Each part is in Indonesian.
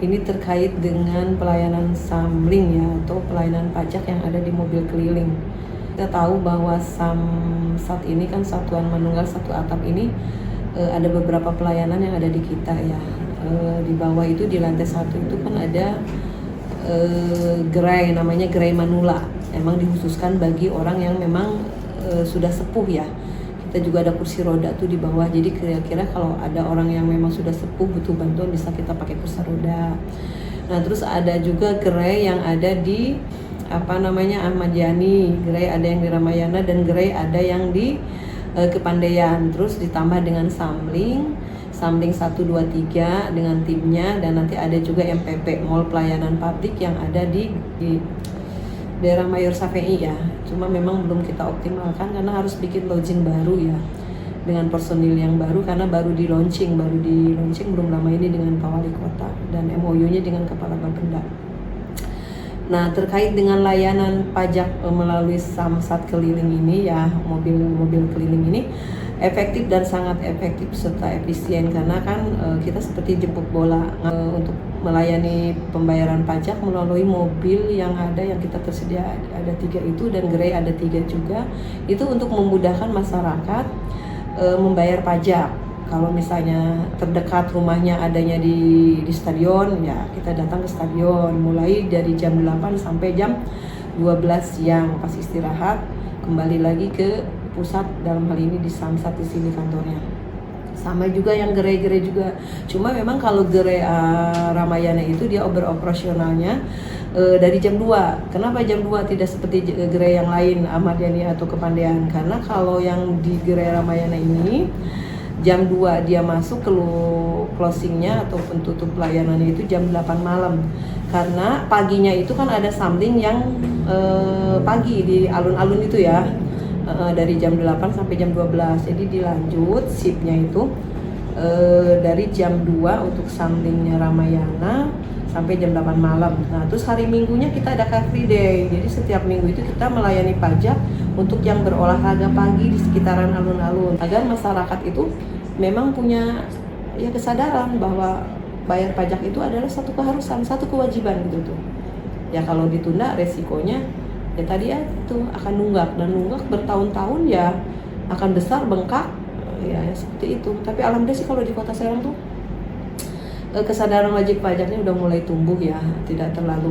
Ini terkait dengan pelayanan Samling ya, atau pelayanan pajak yang ada di mobil keliling. Kita tahu bahwa Samsat ini kan Satuan Manunggal Satu Atap ini ada beberapa pelayanan yang ada di kita ya. Di bawah itu di lantai 1 itu kan ada gerai, namanya gerai Manula. Emang dikhususkan bagi orang yang memang sudah sepuh ya. Kita juga ada kursi roda tuh di bawah, jadi kira-kira kalau ada orang yang memang sudah sepuh butuh bantuan bisa kita pakai kursi roda. Nah terus ada juga gerai yang ada di Ahmad Yani, gerai ada yang di Ramayana dan gerai ada yang di Kepandaian. Terus ditambah dengan Samling 1, 2, 3 dengan timnya, dan nanti ada juga MPP, Mall Pelayanan Publik yang ada di daerah Mayor Safei ya. Cuma memang belum kita optimalkan karena harus bikin lodging baru ya, dengan personil yang baru karena baru di launching belum lama ini dengan Pak Wali Kota dan MOU-nya dengan Kepala Bapenda. Nah terkait dengan layanan pajak melalui Samsat keliling ini ya, mobil keliling ini efektif dan sangat efektif serta efisien karena kan kita seperti jemput bola untuk melayani pembayaran pajak melalui mobil yang ada, yang kita tersedia ada 3 itu, dan gerai ada 3 juga. Itu untuk memudahkan masyarakat membayar pajak. Kalau misalnya terdekat rumahnya adanya di stadion ya, kita datang ke stadion mulai dari jam 8 sampai jam 12 siang, pas istirahat kembali lagi ke pusat, dalam hal ini di Samsat di sini kantornya. Sama juga yang gerai-gerai juga. Cuma memang kalau gerai Ramayana itu dia operasionalnya dari jam 2. Kenapa jam 2 tidak seperti gerai yang lain Ahmad Yani atau Kepandaian? Karena kalau yang di gerai Ramayana ini jam 2 dia masuk, ke closingnya atau tutup pelayanannya itu jam 8 malam. Karena paginya itu kan ada Samling yang pagi di alun-alun itu ya. Dari jam 8 sampai jam 12. Jadi dilanjut shiftnya itu dari jam 2 untuk Samlingnya Ramayana sampai jam 8 malam. Nah terus hari Minggunya kita ada Car Free Day. Jadi setiap minggu itu kita melayani pajak untuk yang berolahraga pagi di sekitaran alun-alun, agar masyarakat itu memang punya ya kesadaran bahwa bayar pajak itu adalah satu keharusan, satu kewajiban gitu tuh. Ya kalau ditunda resikonya ya tadi ya itu akan nunggak, dan nunggak bertahun-tahun ya akan besar, bengkak ya seperti itu. Tapi alhamdulillah sih kalau di Kota Serang tuh kesadaran wajib pajaknya udah mulai tumbuh ya, tidak terlalu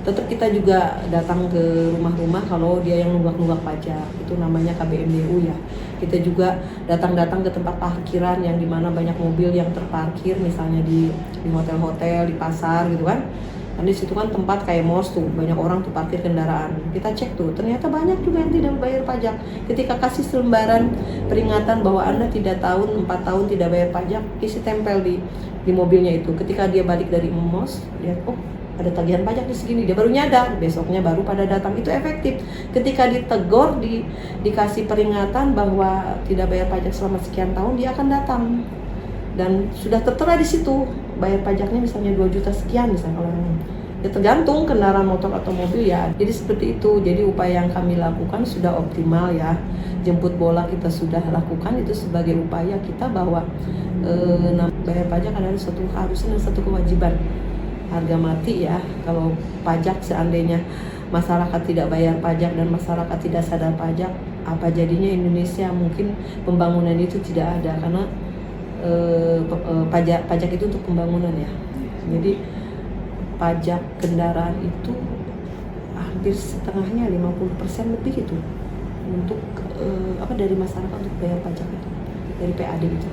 tetap kita juga datang ke rumah-rumah kalau dia yang nunggak pajak, itu namanya KBMDU ya. Kita juga datang ke tempat parkiran yang dimana banyak mobil yang terparkir, misalnya di hotel-hotel, di pasar gitu kan. Kan di situ kan tempat kayak mos tuh, banyak orang tuh parkir kendaraan. Kita cek tuh, ternyata banyak juga yang tidak bayar pajak. Ketika kasih selembaran peringatan bahwa Anda 4 tahun tidak bayar pajak, isi tempel di mobilnya itu. Ketika dia balik dari mos, lihat oh ada tagihan pajak di segini, dia baru nyadar, besoknya baru pada datang. Itu efektif. Ketika ditegur, dikasih peringatan bahwa tidak bayar pajak selama sekian tahun, dia akan datang. Dan sudah tertera di situ bayar pajaknya misalnya 2 juta sekian misalnya, kalau ya tergantung kendaraan motor atau mobil ya. Jadi seperti itu. Jadi upaya yang kami lakukan sudah optimal ya. Jemput bola kita sudah lakukan, itu sebagai upaya kita bahwa bayar pajak adalah satu keharusan dan satu kewajiban. Harga mati ya kalau pajak, seandainya masyarakat tidak bayar pajak dan masyarakat tidak sadar pajak, apa jadinya Indonesia? Mungkin pembangunan itu tidak ada, karena pajak itu untuk pembangunan ya. Jadi pajak kendaraan itu hampir setengahnya, 50% lebih itu untuk dari masyarakat untuk bayar pajak itu, dari PAD itu.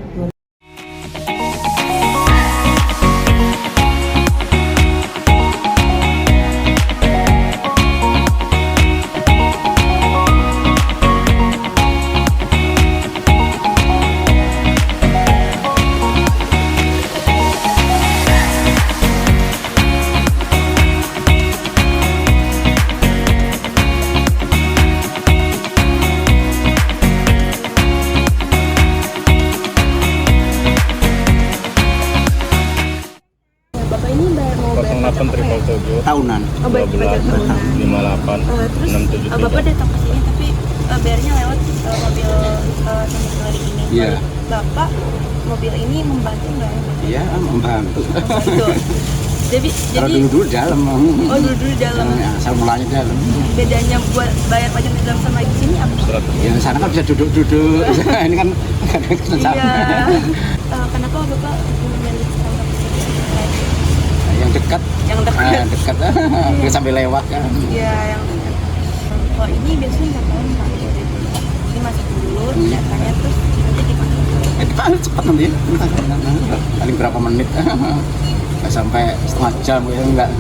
Bapak ini mau bayar pajak apa ya? 08 tahunan. Oh, bayar pajak tahunan. 58 Terus 673. Bapak datang ke sini tapi bayarnya lewat mobil Samsat keliling ini. Iya. Bapak mobil ini membantu nggak? Iya, membantu. Membantu. Jadi Kalau dulu dalam. oh dulu dalam. Ya, asal mulanya dalam. Bedanya buat bayar pajak di dalam sama di sini apa? Ya, di sana kan bisa duduk-duduk. Ini kan Iya. Kenapa Bapak memilih startup yang dekat. yang dekat? Dekat. Nggak sampai lewat kan. Iya, yang dekat. Kalau ini biasanya nggak tahu Pak. Ini masuk dulu, datanya terus nanti dipakai. Cepat nanti ya. Paling berapa menit. Nggak sampai setengah jam ya, enggak.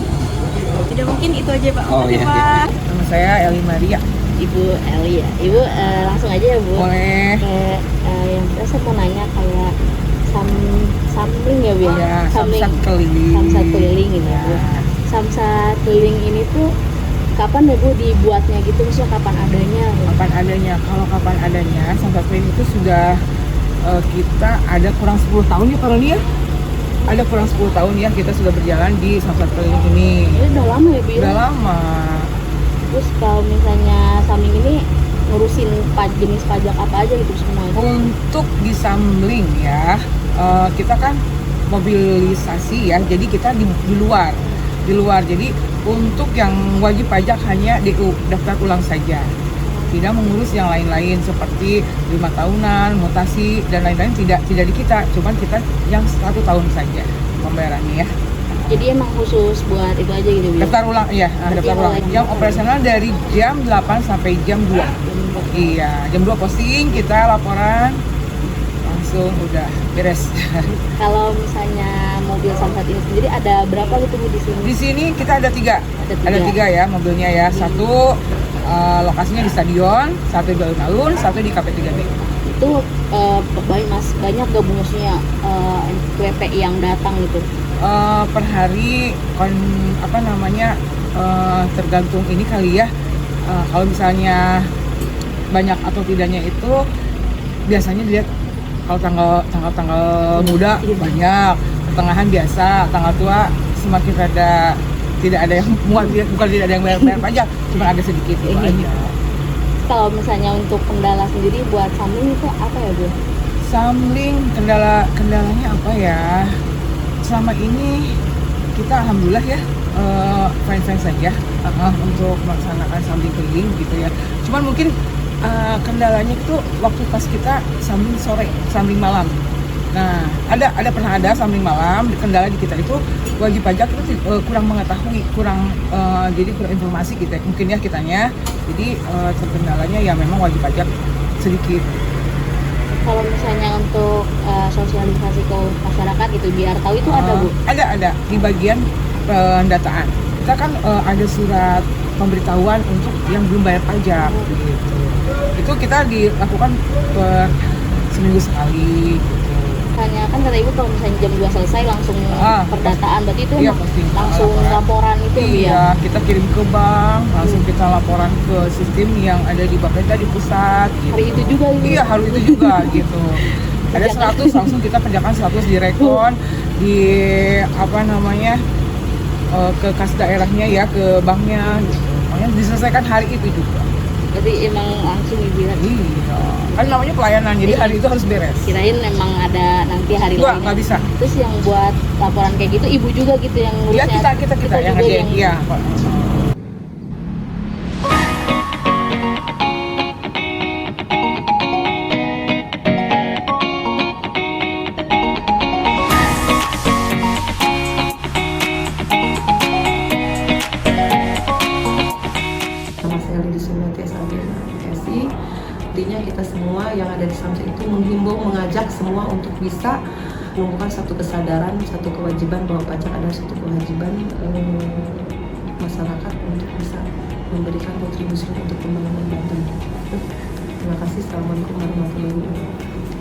Tidak mungkin itu aja Pak. Oh, Makasih, iya, Pak. Nama saya Eli Maria. Ibu Eli ya. Ibu langsung aja ya Bu. Boleh. Yang saya mau nanya kayak samling ya Bu ya. Ya, samsat keliling. Samsat keliling ini Ya. Bu. Samsat keliling ini tuh kapan ya Bu dibuatnya gitu? Maksudnya kapan adanya? Bu? Kapan adanya? Kalau kapan adanya, samsat keliling itu sudah kita ada kurang 10 tahun ya kalau ini ya. Ada kurang 10 tahun ya kita sudah berjalan di samsat keliling ini. Ini udah lama ya Bu? Ya? Udah lama. Terus kalau misalnya samling ini ngurusin jenis pajak apa aja gitu semua? Untuk di samling ya, kita kan mobilisasi ya, jadi kita di luar. Jadi untuk yang wajib pajak hanya DU, daftar ulang saja. Tidak mengurus yang lain-lain seperti 5 tahunan, mutasi dan lain-lain tidak di kita, cuman kita yang 1 tahun saja pembayarannya ya. Jadi emang khusus buat itu aja gitu Bu? Daftar ulang ya, daftar ulang. Jam operasional dari jam 8 sampai jam 2. Iya, jam 2 posting, kita laporan langsung udah beres. Kalau misalnya mobil samsat ini sendiri ada berapa gitu Bu di sini? Di sini kita ada tiga. Ada Ada tiga ya mobilnya ya. Satu lokasinya di stadion, satu di alun-alun, satu di KP3B. Itu banyak gak Bu maksudnya WP yang datang gitu? Per hari tergantung ini kali ya. Kalau misalnya banyak atau tidaknya itu biasanya dilihat kalau tanggal muda banyak, pertengahan biasa, tanggal tua semakin rada tidak ada yang bukan tidak ada yang bayar pajak, cuma ada sedikit itu aja. Kalau misalnya untuk kendala sendiri buat samling itu apa ya Bu? Samling kendalanya apa ya? Selama ini kita alhamdulillah ya fine saja untuk melaksanakan samling keliling gitu ya. Cuman mungkin kendalanya itu waktu pas kita samling sore, samling malam. Nah, pernah ada samling malam. Kendala di kita itu wajib pajak itu kurang mengetahui, jadi kurang informasi kita mungkin ya kitanya. Jadi terkendalanya ya memang wajib pajak sedikit. Kalau misalnya untuk sosialisasi ke masyarakat itu biar tahu itu ada Bu? Ada di bagian pendataan. Kita kan ada surat pemberitahuan untuk yang belum bayar pajak gitu. Itu kita dilakukan per seminggu sekali gitu. Misalnya kan kata Ibu kalau misalnya jam 2 selesai langsung perdataan, berarti itu iya, pasti. langsung laporan itu Bu ya? Iya, kita kirim ke bank, langsung kita laporan ke sistem yang ada di Bapeda di pusat gitu. Hari itu juga gitu? Iya, hari itu juga gitu. Ada 100 langsung kita kerjakan 100 di rekon di ke kas daerahnya ya, ke banknya gitu. Makanya diselesaikan hari itu juga. Berarti emang langsung dibilang? Iya, kan namanya pelayanan, jadi hari itu harus beres. Kirain memang ada nanti hari Enggak, lain. nggak bisa. Terus yang buat laporan kayak gitu Ibu juga gitu yang Iya, ngurusnya? kita yang juga ngerjain, iya. Intinya kita semua yang ada di Samsat itu menghimbau, mengajak semua untuk bisa menumbuhkan satu kesadaran, satu kewajiban bahwa pajak adalah satu kewajiban masyarakat untuk bisa memberikan kontribusi untuk pembangunan Banten. Terima kasih. Assalamualaikum warahmatullahi wabarakatuh.